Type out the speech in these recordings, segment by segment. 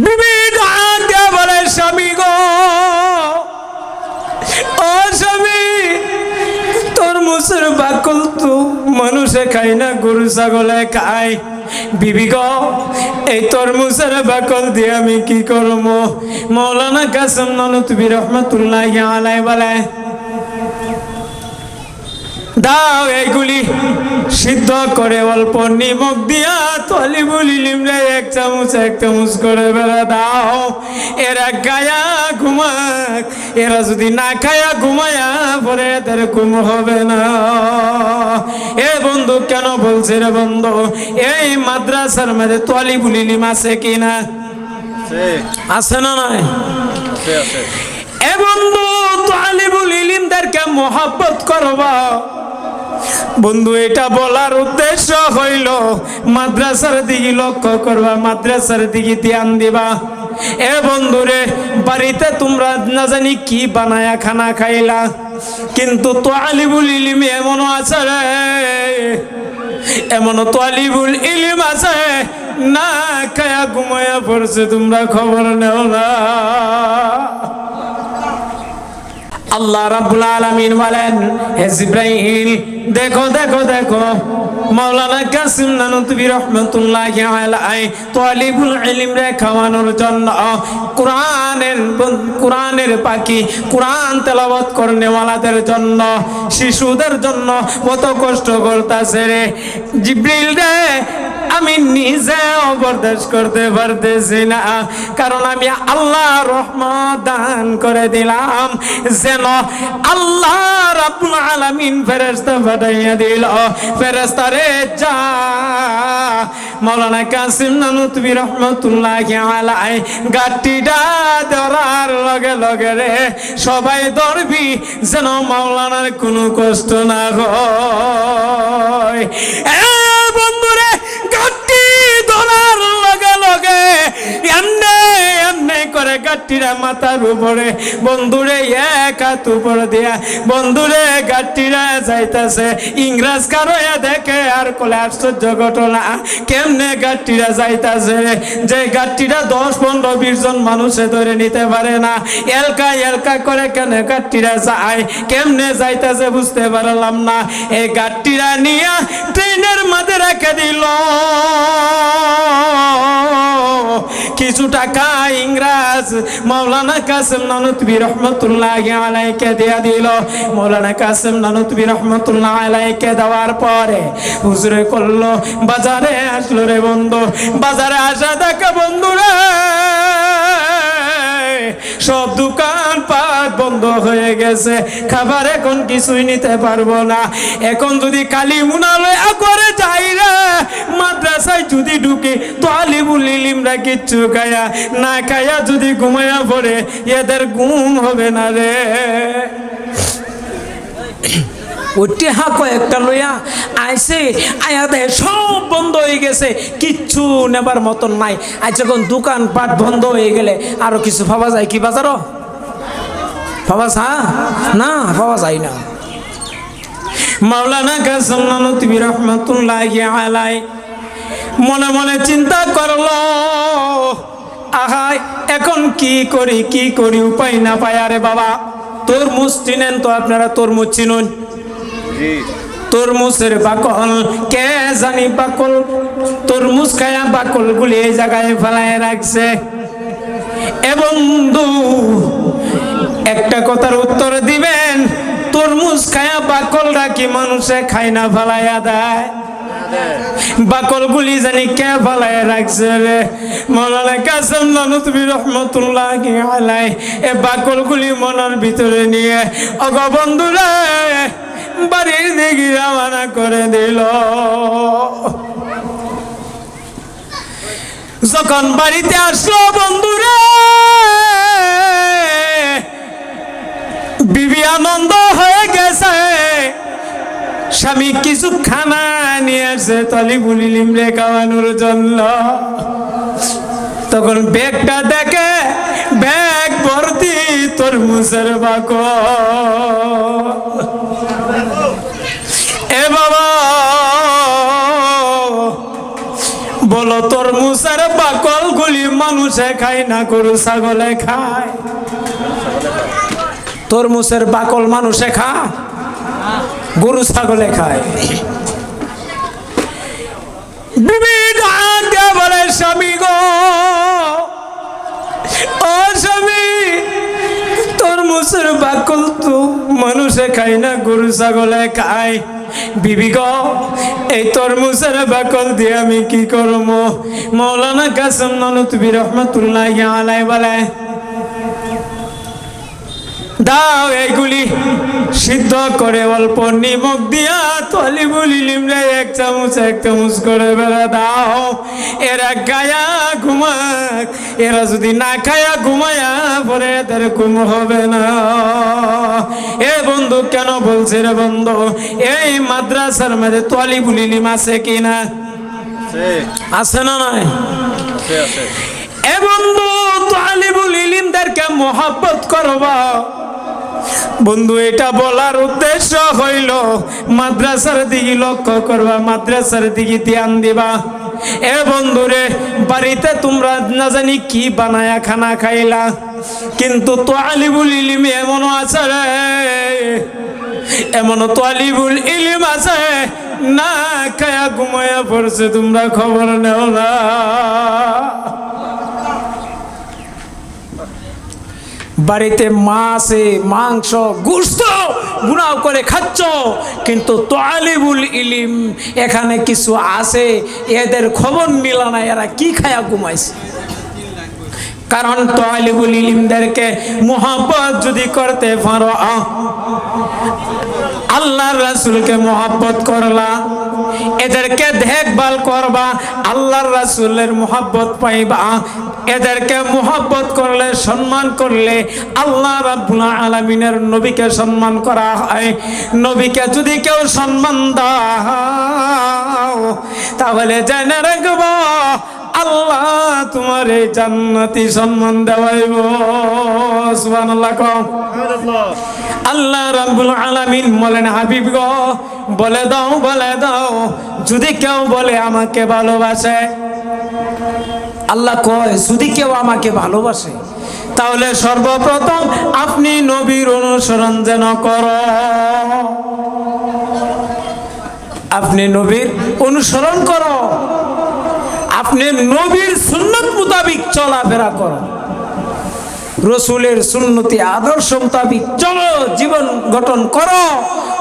বিবি ডাক দিয়া বলে, স্বামী গো, ও স্বামী, তরমুজের বাকল তো মানুষে খায় না, গরু ছাগলে খায়। বিবি গো, এই তরমুজের বাকল দিয়ে আমি কি করব? মাওলানা কাসেম নানুতুবি রহমাতুল্লাহি আলাইহি বলে, দাও এইগুলি সিদ্ধ করে অল্প নিমক দিয়া তলিবুল ইলমরে এক চামচ করে বেড়া দাও, এরা গায়া ঘুমাক। এরা যদি না খায়া ঘুমায়া পরে এদের ঘুম হবে না। এ বন্ধু, কেন বলছে রে বন্ধু, এই মাদ্রাসার মধ্যে তলিবুল ইলম আছে কিনা? আছে না নাই? এ বন্ধু, তলিবুল ইলমদেরকে মহব্বত করবা। বন্ধু, এটা বলার উদ্দেশ্য হইল মাদ্রাসার দিকে লক্ষ্য করবা, মাদ্রাসার দিকে ধ্যান দিবা। এ বন্ধুরে, বাড়িতে তোমরা না জানি কি বানায়া খানা খাইলা, কিন্তু তালিবুল ইলম এমনও আছে রে, এমনও তালিবুল ইলম আছে না খায়া ঘুমায়া পড়ছে, তোমরা খবর নেও না। আল্লাহ রাব্বুল আলামিন বলেন, হে জিবরাইল, দেখো দেখো দেখো, মাওলানা কাসেম নানুতুবি রহমাতুল্লাহি আলাইহি তালিবুল ইলম রে খাওয়ানোর জন্য কোরআনের পাখি, কোরআন তেলাওয়াত করনেওয়ালাদের জন্য, শিশুদের জন্য কত কষ্ট করতেছে রে। জিবরিল রে, আমি নিজেও বরদাস্ত করতে পারতেছি না, কারণ আমি আল্লাহ রহমত দান করে দিলাম যেন আল্লাহ রাব্বুল আলামিন ফেরেশতা পাঠাইয়া দিল। ফেরেশতা রে, যা মাওলানা কাসেম নানুতুবি রহমাতুল্লাহি আলাইহি গাটিটা ধরার লগে লগে রে সবাই ধরবি, যেন মাওলানার কোনো কষ্ট না হয়। বন্ধুরে, গাটি ধরার লগে লগে এমনে এমনে করে গাটিরা মাথার উপরে, বন্ধুরে এক হাত উপর দিয়া, বন্ধুরে গাটিরা যাইতাছে। ইংরেজ কারোয়া দেখে আর কোলে আশ্চর্য ঘটনা, কেমনে গাটিরা যাইতাছে, যে গাটিরা 10-15-20 জন মানুষে ধরে নিতে পারে না, এলকা এলকা করে কেন গাটিরা যায়, কেমনে যাইতাছে বুঝতে পারলাম না। এই গাটিরা নিয়ে ট্রেনের মাঝে রেখে দিল। কিছু টাকা ইংরেজ মাওলানা কাসেম নানুতুবি রহমাতুল্লাহি আলাইহি দিয়া দিল। মাওলানা কাসেম নানুতুবি রহমাতুল্লাহি আলাইহি দেওয়ার পরে হুজুরে করলো, বাজারে আসলো রে বন্ধু। বাজারে আসা দেখা বন্ধুরে সব দোকান পাট বন্ধ হয়ে গেছে, খাবার এখন কিছুই নিতে পারবো না। এখন যদি কালী মুনালয়া করে যাই রে, মাদ্রাসায় যদি ঢুকে তালিবুল ইলমরা কিচ্ছু খায়া না খায়া যদি ঘুমায়া পড়ে, এদের ঘুম হবে না রে। ওটি হা কয়েকটা লইয়া আইসে, আয়া দেয় সব বন্ধ হয়ে গেছে, কিচ্ছু নেবার মতন নাই। আজ যখন দোকান পাট বন্ধ হয়ে গেলে আরো কিছু ভাবা যায় কি বাজারও? ভাবা না, ভাবা যায় না। মাওলানা কাসেম নানুতুবি রহমাতুল্লাহি আলাইহি মনে মনে চিন্তা করলো, আহা এখন কি করি উপায় না পায়। আরে বাবা, তরমুজ চিনেন তো আপনারা? তরমুজ চিনুন? তরমুজের বাকল কে জানি বাকল, তরমুজ খায়া বাকল গুলি এই জায়গায় ফেলায় রাখছে। এবং একটা কথার উত্তর দিবেন, তরমুজ খায়া বাকল রাখি মানুষে খায় না, ফেলাইয়া দেয়। বাকল গুলি জানি কে ফেলায় রাখছে রে। মাওলানা কাসেম নানুতুবি রহমাতুল্লাহি আলাইহি এ বাকল গুলি মনের ভিতরে নিয়ে অগ বন্ধুরা বাড়ির দিকে রওনা করে দিল। যখন বাড়িতে আসলো বন্ধুরা, বিবি আনন্দ হয়ে গেছে, স্বামী কিছু খানা নিয়ে আসে তালিবুল ইলমরে খাওয়ানোর জন্য। তখন ব্যাগটা দেখে, ব্যাগ ভর্তি তরমুজের বাকল। এ বাবা, বলো তরমুজের বাকল গুলি মানুষে খায় না, গরু ছাগলে খায়। তরমুজের বাকল মানুষে খায়, গরু ছাগলে খায়। বিবি ডাক দিয়া বলে, স্বামী গো, ও স্বামী, তরমুজের বাকল তো মানুষে খায় না, গরু ছাগলে খায়। বিবি গো, এই তরমুজের বাকল দিয়ে আমি কি করব? মাওলানা কাসেম নানুতুবি রহমাতুল্লাহি আলাইহি বলে, দাও এইগুলি সিদ্ধ করে অল্প নিমক দিয়া তলিবুল ইলমরে এক চামচ করে বেড়া দাও, এরা গায়া ঘুমাক। এরা যদি না খায়া ঘুমায়া পরে এদের ঘুম হবে না। এ বন্ধু, কেন বলছে রে বন্ধু, এই মাদ্রাসার মধ্যে তলিবুল ইলম আছে কিনা? আছে না নাই? এ বন্ধু, তলিবুল ইলমদেরকে মহব্বত করবা। বন্ধু, এটা বলার উদ্দেশ্য হইল মাদ্রাসার দিকে লক্ষ্য করবা, মাদ্রাসার দিকে ধ্যান দিবা। এ বন্ধুরে, বাড়িতে তোমরা না জানি কি বানায়া খানা খাইলা, কিন্তু তালিবুল ইলম এমনও আছে রে, এমনও তালিবুল ইলম আছে না খায়া ঘুমায়া পড়ছে, তোমরা খবর নেও না। বাড়িতে মাছে মাংস গোশত গুনাহ করে খাচ্ছ, কিন্তু তালিবুল ইলম এখানে কিছু আছে, এদের খবর নিল না, এরা কি খায়া ঘুমাইছে। কারণ তালিবুল ইলমদেরকে মুহাব্বত যদি করতে পারো, আল্লাহর রাসূলকে মুহাব্বত করলা, এদেরকে দেখভাল করবা, আল্লাহর রাসূলের মুহাব্বত পাইবা। এদেরকে মুহাব্বত করলে, সম্মান করলে আল্লাহ রাব্বুল আলামিনের নবীকে সম্মান করা হয়। নবীকে যদি কেউ সম্মান দাও, তাহলে জেনে রাখবো আল্লাহ তোমার এই জান্নাতি সম্মান দেওয়াইব। সুবহানাল্লাহ। আল্লাহ রাব্বুল আলামিন বলেন, হাবিব গো, বলে দাও যদি কেউ বলে আমাকে ভালোবাসে, আল্লাহ কয় যদি কেউ আমাকে ভালোবাসে, তাহলে সর্বপ্রথম আপনি নবীর অনুসরণ যেন করো। আপনি নবীর অনুসরণ করো, আপনি নবীর সুন্নত মোতাবিক চলাফেরা করো, রসুলের সুন্নতি আদর্শ মোতাবিক চলো, জীবন গঠন করো,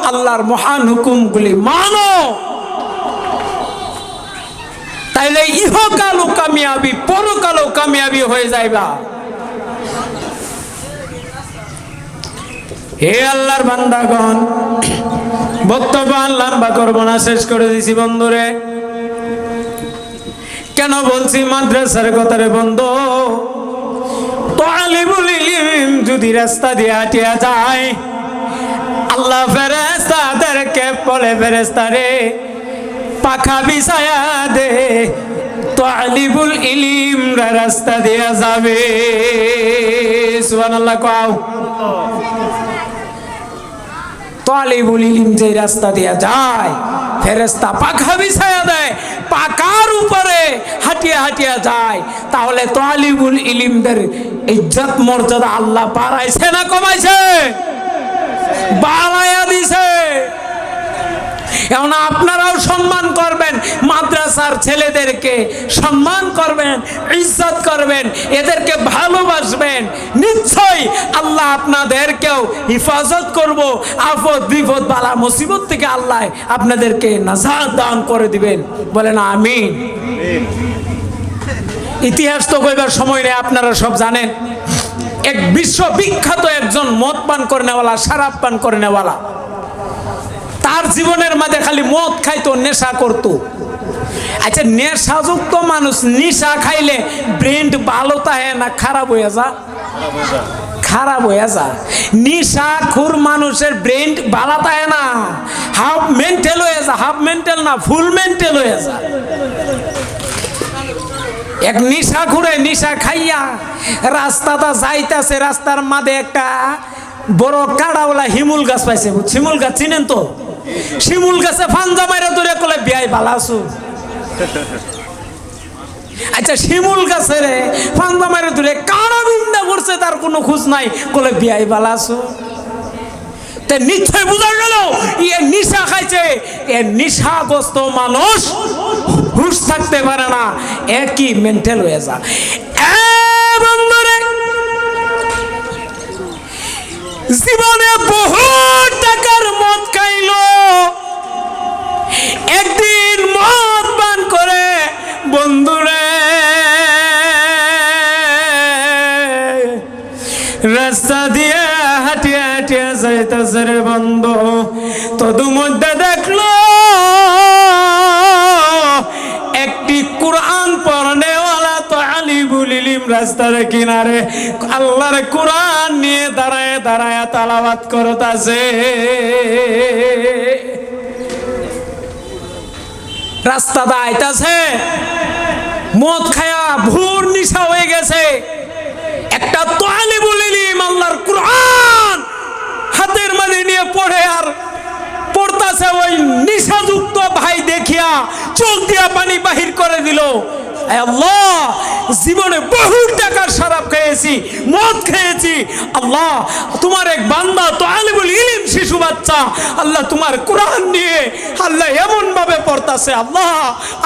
আল্লাহর মহান হুকুমগুলি মানো। তাইলে ইহকালও কামিয়াবি, পরকালও কামিয়াবি হয়ে যাইবা। হে আল্লাহর বান্দাগণ, বক্তব্য লম্বা করব না, শেষ করে দিছি বন্ধুরে। কেন বলছি মাদ্রাসার কথা রে বন্ধু? তালিবুল ইলম যদি রাস্তা দিয়ে হাঁটিয়া যায়, আল্লাহ ফেরেশতাদেরকে বলে, ফেরেশতা রে পাখা বিছায়া দে, তালিবুল ইলম রাস্তা দিয়া যাবে। সুবহানাল্লাহ কও। তালিবুল ইলম যে রাস্তা দিয়া যায়, ফেরেশতা পাখা বিছায়া দেয়, পাকার উপরে হাঁটিয়া হাঁটিয়া যায়। তাহলে তালিবুল ইলমদের ইজ্জত মর্যাদা আল্লাহ বাড়াইছে না কমাইছে? বাড়াইয়া দিছে। এখন আপনারাও সম্মান করবেন, মাদ্রাসার ছেলেদেরকে সম্মান করবেন, ইজ্জত করবেন, এদেরকে ভালোবাসবেন। নিশ্চয়ই আল্লাহ আপনাদেরকেও হেফাজত করব, আফত বিপদ বালা মুসিবত থেকে আল্লাহ আপনাদেরকে নাজাত দান করে দিবেন। বলেন আমিন। ইতিহাস তো কইবার সময় নেই, আপনারা সব জানেন। এক বিশ্ববিখ্যাত একজন মদ পান করে নেওয়ালা, শরাব পান করে নেওয়ালা, তার জীবনের মাঝে খালি মদ খাইতো, নেশা করতো। আচ্ছা, নেশাযুক্ত মানুষ নেশা খাইলে ব্রেন ভালো থাকে না খারাপ হয়ে যা? খারাপ হয়ে যা। নেশাখোর মানুষের ব্রেন ভালো থাকে না, হাফ মেন্টাল হয়ে যা। হাফ মেন্টাল না, ফুল মেন্টাল হয়ে যা। এক নেশাখোরে নেশা খাইয়া রাস্তাটা যাইতাছে, রাস্তার মাঝে একটা বড় কাড়াওয়ালা হিমুল গাছ পাইছে। শিমুল গাছ চিনেন তো? শিমুল গাছে ফাঞ্জা মাইরা ধরে কলে বিয়াই ভালো আছো। আচ্ছা শিমুল গাছে রে ফান্দা মারে তুলে কারা বিন্দা করছে তার কোনো খোঁজ নাই, বলে বিয়াই বালা আছো। তে নিশ্চয় বোঝা গেল এ নিশা খাইছে, এ নিশাগ্রস্ত মানুষ হুঁশ থাকতে পারে না, একই মেন্টাল হয়ে যা। বন্ধুরে জীবনে বহু টাকার মদ খাইলো, একদিন মদ পান করে বন্ধুরে রাস্তা দিয়ে হাঁটিয়ে হাঁটিয়ে যাইতেছে রে বন্ধু, তদু মধ্যে দেখলো একটি কোরআন পড়নেওয়ালা তো আলিমুল ইলম রাস্তার কিনারে আল্লাহর কোরআন নিয়ে দাঁড়ায় দাঁড়ায় তালাওয়াত করতেছে। রাস্তা দাইতাছে, মদ খায়া ভোর নিশা হয়ে গেছে, একটা তালিবুল ইলম আল্লাহর কোরআন হাতের মাঝে নিয়ে পড়ে আর পড়তাছে, ওই নিশাযুক্ত ভাই দেখিয়া চোখ দিয়া পানি বাহির করে দিল। আল্লাহ জীবনে বহু টাকার শরাব খেয়েছি, মদ খেয়েছি, আল্লাহ তোমার এক বান্দা তালিবুল ইলম শিশু বাচ্চা আল্লাহ তোমার কোরআন নিয়ে আল্লাহ এমন ভাবে পড়তাছে, আল্লাহ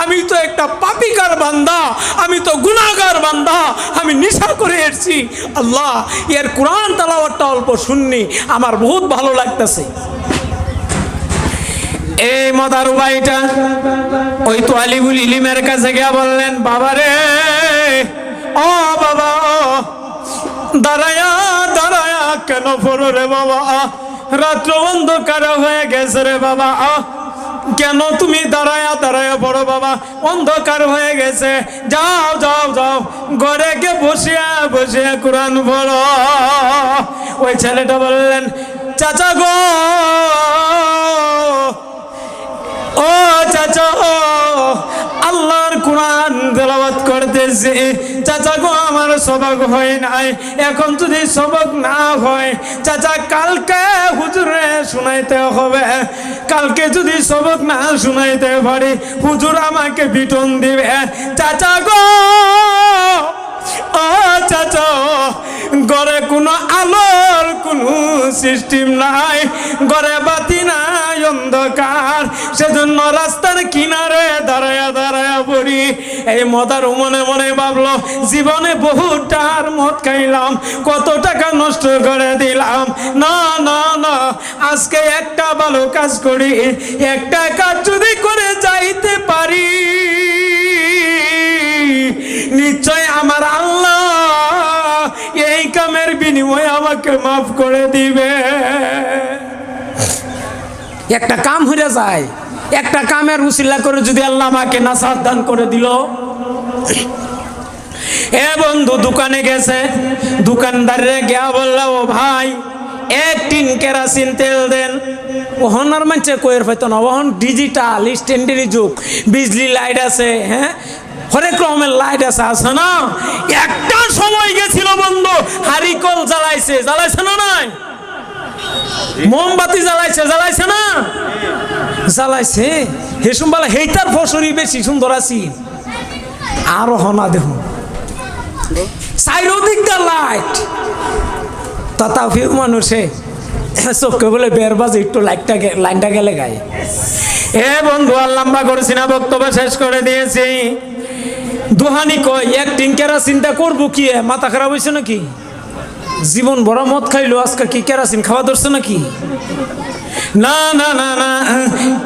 আমি তো একটা পাপিকার বান্দা, আমি তো গুনাহগার বান্দা, আমি নেশা করে এসেছি, আল্লাহ এর কোরআন তেলাওয়াতটা অল্প শুননি, আমার বহুত ভালো লাগতেছে। এই মদারু ভাইটা ওই তালিবুল ইলমের কাছে গিয়ে বললেন, বাবা রে ও বাবা দাঁড়ায়া দাঁড়ায়া কেন পড়ো রে বাবা, রাত্র অন্ধকার হয়ে গেছে রে বাবা, কেন তুমি দাঁড়ায়া দাঁড়ায়া পড়ো বাবা, অন্ধকার হয়ে গেছে, যাও যাও যাও ঘরে গিয়ে বসিয়া বসিয়া কোরআন পড়ো। ওই ছেলেটা বললেন, চাচা গো ও চাচা আল্লাহর কোরআন তেলাওয়াত করতেছি, চাচা গো আমার সবক হয় নাই, এখন যদি সবক না হয় চাচা কালকে হুজুরে শুনাইতে হবে, কালকে যদি সবক না শুনাইতে পারি হুজুর আমাকে পিটন দিবে, চাচা গো ও চাচা ঘরে কোনো আলোর কোনো সিস্টেম নাই, ঘরে বাতি নাই, অন্ধকার, সেজন্য রাস্তার কিনারে দাঁড়ায়া দাঁড়ায়া পড়ি। এই মদার মনে মনে ভাবলো, জীবনে বহুটার মদ খাইলাম, কত টাকা নষ্ট করে দিলাম, না না না আজকে একটা ভালো কাজ করি, একটা কাজ যদি করে যাইতে পারি নিশ্চয় আমার আল্লাহ এই কামের বিনিময়ে আমাকে মাফ করে দিবে। একটা কাম হয়ে যায়, একটা কামের উসিলা করে যদি আল্লাহ আমাকে নাসাত দান করে দিল। এ বন্ধু দোকানে গেছে, দোকানদারে গিয়া বলল, ও ভাই এক টিন কেরাসিন তেল দেন। ওহন আর মানছে কয়ের হয়তো না, ওহন ডিজিটাল স্ট্যান্ডার্ড যুগ, বিজলি লাইট আছে, হ্যাঁ হরেক রকমের লাইট আছে না। একটা সময় গেছিল বন্ধু হারিকল জ্বালাইছে, জ্বালাইছে না নাই, মোমবাতি জ্বালাইছে না জ্বালাইছে, হেসুম বলে হেইটার ফসরি বেশি সুন্দর আছি। আরো হনা দেখুন চারিদিকটা লাইট, তথাপিও মানুষে চোখে বলে বের বাজে একটু লাইনটা গেলে গায়ে। এ বন্ধু আর লম্বা করেছি না, বক্তব্য শেষ করে দিয়েছি। দুহানি কয় এক টিঙ্কেরা চিন্তা করবো কি, মাথা খারাপ হয়েছে নাকি, জীবন বড় মদ খাইলো আজকে কি কেরাসিন খাওয়া ধরছে নাকি? না না না না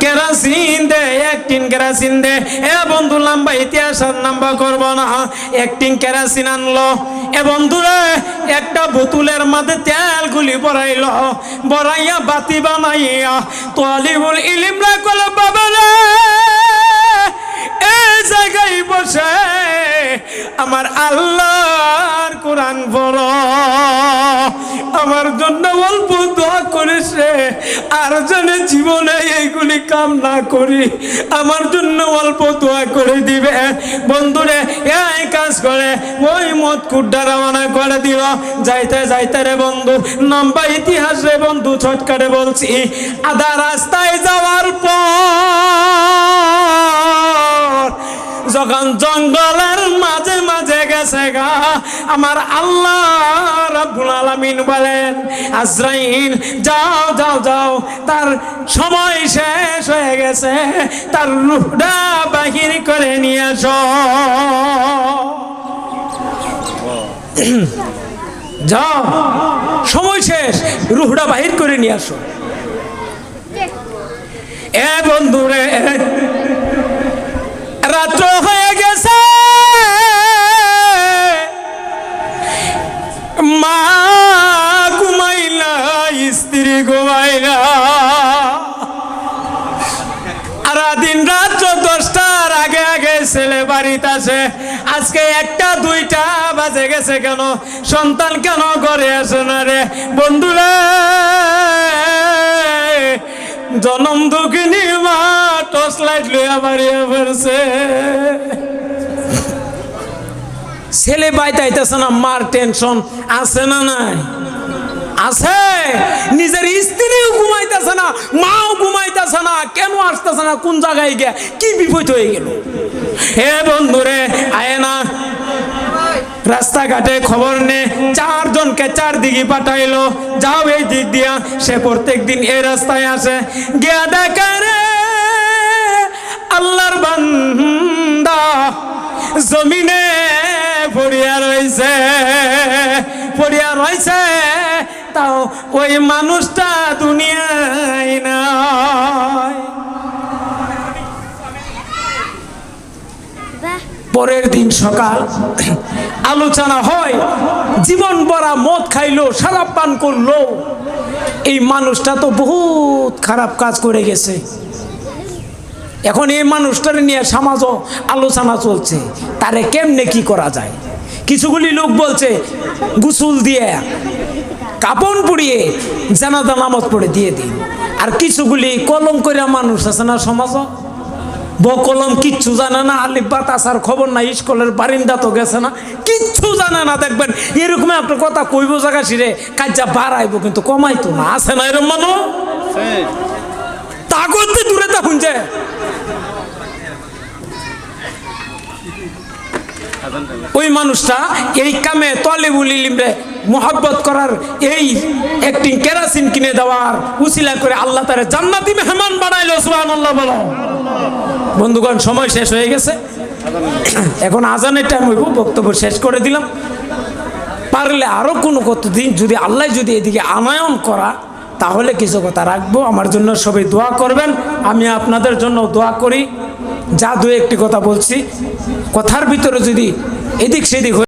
কেরাসিন দে, এক টিন কেরাসিন দে। এ বন্ধু লম্বা ইতিহাস আর লম্বা করবো না, এক টিন কেরাসিন আনলো। এ বন্ধুরে একটা বোতলের মধ্যে তেল গুলি বড়াইলো, বড়াইয়া বাতি বানাইয়া তালিবুল ইলমরা কল বাবা রে এই জায়গায় বসে আমার আল্লাহর কোরআন পড়ো, আমার জন্য অল্প দোয়া করিস রে, আর যেন জীবনে এইগুলি কাম না করি আমার জন্য অল্প দোয়া করে দিবে। বন্ধুরে এই কাজ করে ওই মদ কুড্ডা রওনা করে দিল। যাইতে যাইতে রে বন্ধু লম্বা ইতিহাস রে বন্ধু ছটকারে বলছি, আধা রাস্তায় যাওয়ার পর যখন জঙ্গলের মাঝে মাঝে গেছে গা, আমার আল্লাহ রাব্বুল আলামিন বলেন, আজরাইল যাও যাও যাও, তার সময় শেষ হয়ে গেছে, তার রূহটা বাহির করে নিয়ে আসো। যাও, সময় শেষ, রূহটা বাহির করে নিয়ে আসো। এ বন্ধুরে, রাত্র হয়ে গেছে, মা ঘুমাইলা, স্ত্রী ঘুমাইলা, আর দিন রাত্র 10টার আগে আগে ছেলে বাড়িতে আসে। আজকে 1টা 2টা বাজে গেছে কেন? সন্তান কেন ঘরে আসে না রে? বন্ধুরা, জনম দুঃখিনী মা টর্চ লাইট লইয়া বাড়িয়ে ফেলছে। ছেলে বাইতে আইতেছে না, মার টেনশন আছে না? নাই আছে। নিজের স্ত্রীও ঘুমাইতেছে না, মাও ঘুমাইতেছে না, কেন আসতেছে না? কোন জায়গায় গিয়া কি বিপদ হয়ে গেল? হে বন্ধুরে, আয় না, রাস্তাঘাটে খবর নে, 4 জনকে 4 দিকে পাঠাইলো, যাও এই দিক দিয়া। সে প্রত্যেক দিন এই রাস্তায় আসে, গিয়া দেখে রে আল্লাহর বান্দা জমিনে পড়িয়া রইছে, পড়িয়া রইছে, তাও ওই মানুষটা দুনিয়ায় নাই। পরের দিন সকাল আলোচনা হয়, জীবন ভরা মদ খাইলো, শরাব পান করলো, এই মানুষটা তো বহুত খারাপ কাজ করে গেছে। এখন এই মানুষটার নিয়ে সমাজ আলোচনা চলছে, তারে কেমনে কি করা যায়। কিছুগুলি লোক বলছে গোসল দিয়ে, কাপড় পুড়িয়ে জানাজা নামাজ পড়ে দিয়ে দিন। আর কিছুগুলি কলম করে মানুষ আছে না সমাজ, বকলম কিচ্ছু জানে না, আলিফ বা তাসার খবর নাই, স্কুলের বারিন্দা তো গেছে না, কিচ্ছু জানে না। দেখবেন এরকম একটা কথা কইব জায়গা সিরে কাজা বাড়াইব, কিন্তু কমাইতো না। আছে না এরকম মানুষ? তা করতে দূরে তখন যে ওই মানুষটা এই কামে তলেবুল ইলমে মোহাব্বত করার, এই একটি কেরাসিন কিনে দেওয়ার উসিলা করে আল্লাহ তাআলা জান্নাতি মেহমান বানাইলো। সুবহানাল্লাহ বলো। বন্ধুগণ, সময় শেষ হয়ে গেছে, এখন আজানের টাইম হইব, বক্তব্য শেষ করে দিলাম। পারলে আরো কোনো কতদিন যদি আল্লাহ যদি এদিকে আনায়ন করা, তাহলে কিছু কথা রাখবো। আমার জন্য সবাই দোয়া করবেন, আমি আপনাদের জন্য দোয়া করি। যা 2-1টি কথা বলছি, কথার ভিতরে যদি এদিক সেদিক